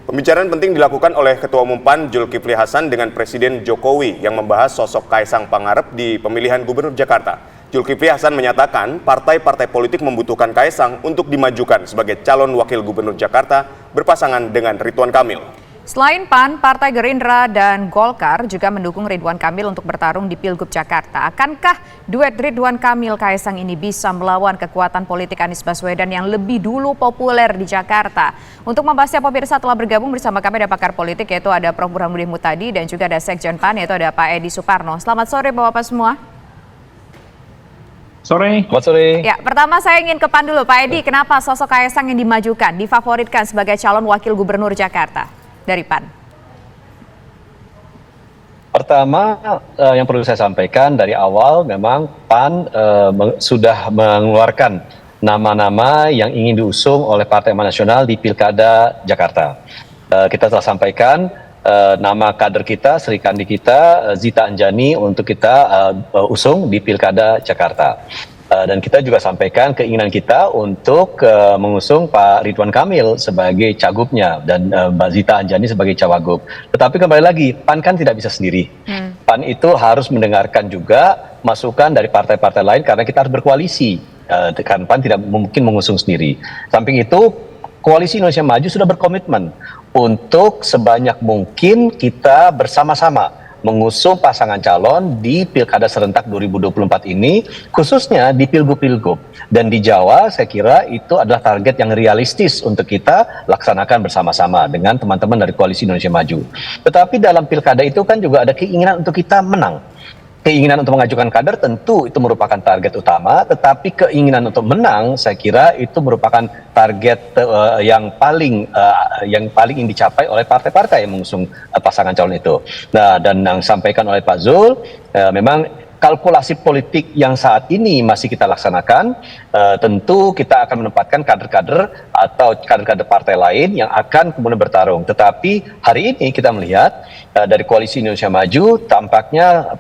Pembicaraan penting dilakukan oleh Ketua Umum PAN Zulkifli Hasan dengan Presiden Jokowi yang membahas sosok Kaisang Pangarep di pemilihan Gubernur Jakarta. Zulkifli Hasan menyatakan partai-partai politik membutuhkan Kaisang untuk dimajukan sebagai calon wakil Gubernur Jakarta berpasangan dengan Ridwan Kamil. Selain PAN, Partai Gerindra dan Golkar juga mendukung Ridwan Kamil untuk bertarung di Pilgub Jakarta. Akankah duet Ridwan Kamil Kaisang ini bisa melawan kekuatan politik Anies Baswedan yang lebih dulu populer di Jakarta? Untuk membahasnya, pemirsa telah bergabung bersama kami ada pakar politik yaitu ada Prof. Burhanuddin Muhtadi dan juga ada Sekjen PAN yaitu ada Pak Edi Suparno. Selamat sore Bapak-Bapak semua. Selamat sore. Ya, pertama saya ingin ke PAN dulu. Pak Edi, kenapa sosok Kaisang yang dimajukan, difavoritkan sebagai calon wakil Gubernur Jakarta? Dari PAN. Pertama, yang perlu saya sampaikan dari awal memang PAN sudah mengeluarkan nama-nama yang ingin diusung oleh Partai Amanat Nasional di Pilkada Jakarta. Kita telah sampaikan nama kader kita, Sri Kandi kita, Zita Anjani untuk kita usung di Pilkada Jakarta. Dan kita juga sampaikan keinginan kita untuk mengusung Pak Ridwan Kamil sebagai cagupnya dan Mbak Zita Anjani sebagai cawagup. Tetapi kembali lagi, PAN kan tidak bisa sendiri. PAN itu harus mendengarkan juga masukan dari partai-partai lain karena kita harus berkoalisi. Kan PAN tidak mungkin mengusung sendiri. Samping itu, Koalisi Indonesia Maju sudah berkomitmen untuk sebanyak mungkin kita bersama-sama mengusung pasangan calon di Pilkada Serentak 2024 ini, khususnya di Pilgub-Pilgub. Dan di Jawa, saya kira itu adalah target yang realistis untuk kita laksanakan bersama-sama dengan teman-teman dari Koalisi Indonesia Maju. Tetapi dalam Pilkada itu kan juga ada keinginan untuk kita menang. Keinginan untuk mengajukan kader tentu itu merupakan target utama, tetapi keinginan untuk menang saya kira itu merupakan target yang paling ingin dicapai oleh partai-partai yang mengusung pasangan calon itu. Nah, dan yang disampaikan oleh Pak Zul, memang kalkulasi politik yang saat ini masih kita laksanakan, tentu kita akan menempatkan kader-kader atau kader-kader partai lain yang akan kemudian bertarung. Tetapi hari ini kita melihat dari Koalisi Indonesia Maju tampaknya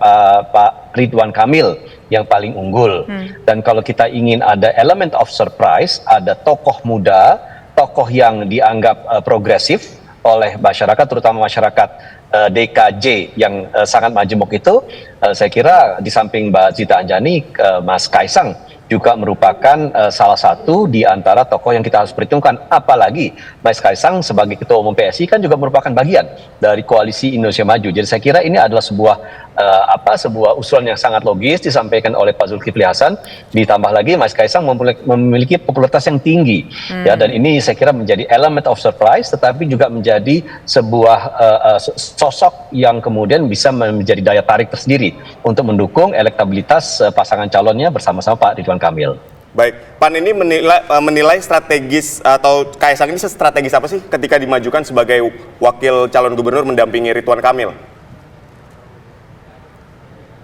Pak Ridwan Kamil yang paling unggul. Dan kalau kita ingin ada element of surprise, ada tokoh muda, tokoh yang dianggap progresif oleh masyarakat, terutama masyarakat DKJ yang sangat majemuk itu, saya kira di samping Mbak Zita Anjani, Mas Kaisang juga merupakan salah satu di antara tokoh yang kita harus perhitungkan. Apalagi Mas Kaisang sebagai Ketua Umum PSI kan juga merupakan bagian dari Koalisi Indonesia Maju. Jadi saya kira ini adalah sebuah usulan yang sangat logis disampaikan oleh Pak Zulkifli Hasan. Ditambah lagi Mas Kaisang memiliki popularitas yang tinggi, ya, dan ini saya kira menjadi element of surprise, tetapi juga menjadi sebuah sosok yang kemudian bisa menjadi daya tarik tersendiri untuk mendukung elektabilitas pasangan calonnya bersama-sama Pak Ridwan Kamil. Baik, PAN ini menilai strategis atau Kaisang ini strategis apa sih ketika dimajukan sebagai wakil calon gubernur mendampingi Ridwan Kamil?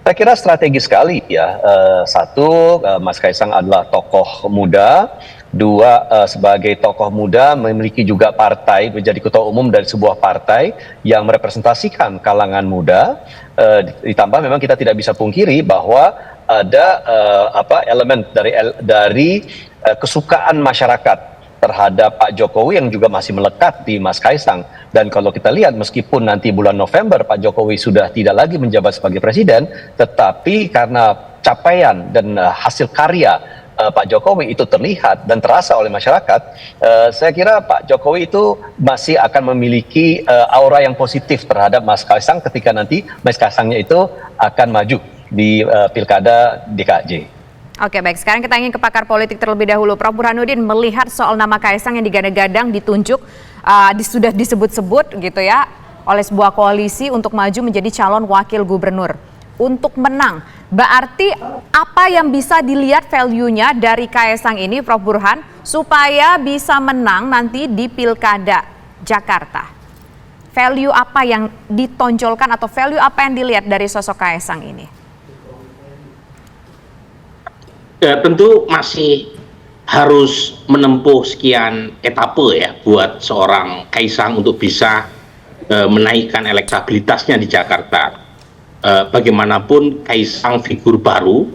Saya kira strategis sekali ya. Satu, Mas Kaisang adalah tokoh muda. Dua, sebagai tokoh muda memiliki juga partai, menjadi ketua umum dari sebuah partai yang merepresentasikan kalangan muda. Ditambah memang kita tidak bisa pungkiri bahwa ada elemen dari kesukaan masyarakat terhadap Pak Jokowi yang juga masih melekat di Mas Kaisang. Dan kalau kita lihat, meskipun nanti bulan November Pak Jokowi sudah tidak lagi menjabat sebagai presiden, tetapi karena capaian dan hasil karya Pak Jokowi itu terlihat dan terasa oleh masyarakat, saya kira Pak Jokowi itu masih akan memiliki aura yang positif terhadap Mas Kaisang ketika nanti Mas Kaisangnya itu akan maju di Pilkada DKJ. Oke, baik. Sekarang kita ingin ke pakar politik terlebih dahulu. Prof. Burhanuddin, melihat soal nama Kaisang yang digadang-gadang ditunjuk, sudah disebut-sebut gitu ya oleh sebuah koalisi untuk maju menjadi calon wakil gubernur untuk menang. Berarti apa yang bisa dilihat value-nya dari Kaisang ini, Prof. Burhan, supaya bisa menang nanti di Pilkada Jakarta? Value apa yang ditonjolkan atau value apa yang dilihat dari sosok Kaisang ini? Ya, tentu masih harus menempuh sekian etape ya buat seorang Kaisang untuk bisa menaikkan elektabilitasnya di Jakarta. Bagaimanapun Kaisang figur baru,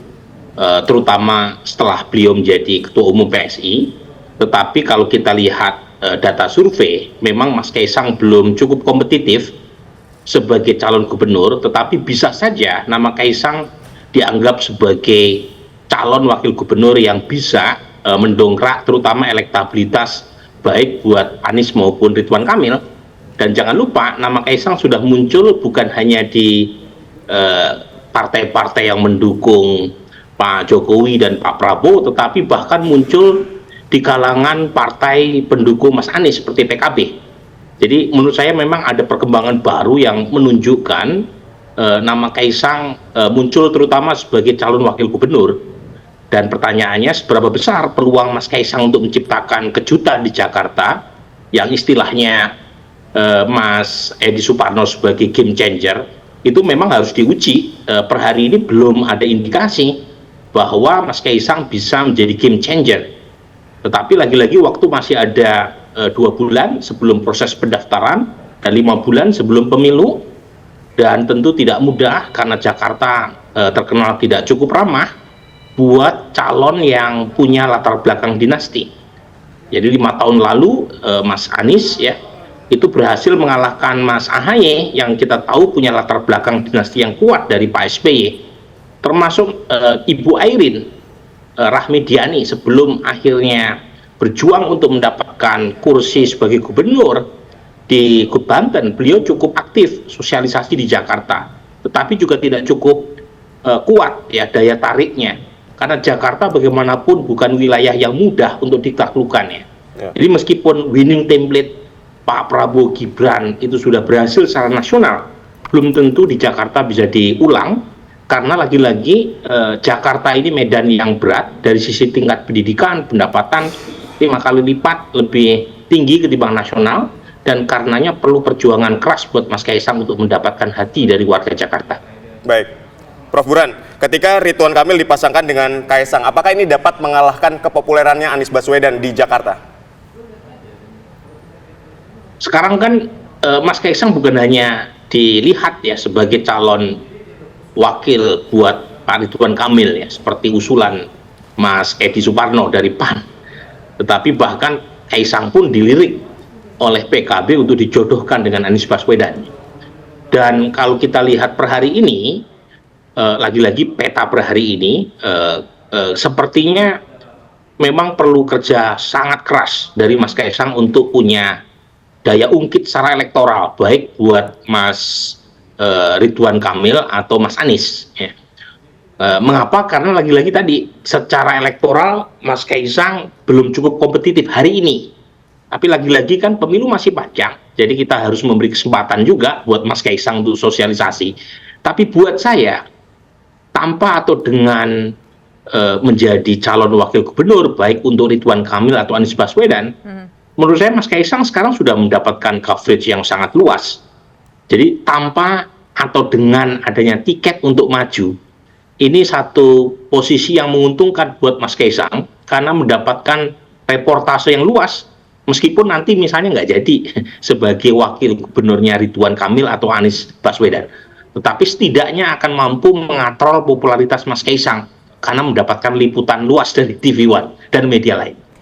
terutama setelah beliau menjadi Ketua Umum PSI. Tetapi kalau kita lihat data survei, memang Mas Kaisang belum cukup kompetitif sebagai calon gubernur, tetapi bisa saja nama Kaisang dianggap sebagai calon wakil gubernur yang bisa mendongkrak terutama elektabilitas baik buat Anies maupun Ridwan Kamil. Dan jangan lupa nama Kaisang sudah muncul bukan hanya di partai-partai yang mendukung Pak Jokowi dan Pak Prabowo, tetapi bahkan muncul di kalangan partai pendukung Mas Anies seperti PKB. Jadi menurut saya memang ada perkembangan baru yang menunjukkan nama Kaisang muncul terutama sebagai calon wakil gubernur. Dan pertanyaannya, seberapa besar peluang Mas Kaisang untuk menciptakan kejutan di Jakarta yang istilahnya Mas Edi Suparno sebagai game changer, itu memang harus diuji. Per hari ini belum ada indikasi bahwa Mas Kaisang bisa menjadi game changer. Tetapi lagi-lagi waktu masih ada 2 bulan sebelum proses pendaftaran dan 5 bulan sebelum pemilu, dan tentu tidak mudah karena Jakarta terkenal tidak cukup ramah buat calon yang punya latar belakang dinasti. Jadi 5 tahun lalu Mas Anies ya itu berhasil mengalahkan Mas AHY yang kita tahu punya latar belakang dinasti yang kuat dari Pak SBY, termasuk Ibu Airin Rahmidiani sebelum akhirnya berjuang untuk mendapatkan kursi sebagai gubernur di Banten. Beliau cukup aktif sosialisasi di Jakarta, tetapi juga tidak cukup kuat ya daya tariknya, karena Jakarta bagaimanapun bukan wilayah yang mudah untuk ditaklukkan ya. Jadi meskipun winning template Pak Prabowo Gibran itu sudah berhasil secara nasional, belum tentu di Jakarta bisa diulang. Karena lagi-lagi Jakarta ini medan yang berat dari sisi tingkat pendidikan, pendapatan 5 kali lipat lebih tinggi ketimbang nasional, dan karenanya perlu perjuangan keras buat Mas Kaisang untuk mendapatkan hati dari warga Jakarta. Baik, Prof. Burhan, ketika Ridwan Kamil dipasangkan dengan Kaisang, apakah ini dapat mengalahkan kepopulerannya Anies Baswedan di Jakarta? Sekarang kan Mas Kaisang bukan hanya dilihat ya sebagai calon wakil buat Pak Ridwan Kamil ya, seperti usulan Mas Edi Suparno dari PAN, tetapi bahkan Kaisang pun dilirik oleh PKB untuk dijodohkan dengan Anies Baswedan. Dan kalau kita lihat per hari ini, lagi-lagi peta per hari ini, sepertinya memang perlu kerja sangat keras dari Mas Kaisang untuk punya daya ungkit secara elektoral, baik buat Mas Ridwan Kamil atau Mas Anies ya. Mengapa? Karena lagi-lagi tadi secara elektoral Mas Kaisang belum cukup kompetitif hari ini, tapi lagi-lagi kan pemilu masih panjang, jadi kita harus memberi kesempatan juga buat Mas Kaisang untuk sosialisasi. Tapi buat saya, tanpa atau dengan menjadi calon wakil gubernur baik untuk Ridwan Kamil atau Anies Baswedan, menurut saya Mas Kaisang sekarang sudah mendapatkan coverage yang sangat luas. Jadi tanpa atau dengan adanya tiket untuk maju, ini satu posisi yang menguntungkan buat Mas Kaisang karena mendapatkan reportase yang luas, meskipun nanti misalnya nggak jadi sebagai wakil gubernurnya Ridwan Kamil atau Anies Baswedan, tetapi setidaknya akan mampu mengatrol popularitas Mas Kaisang karena mendapatkan liputan luas dari TV One dan media lain.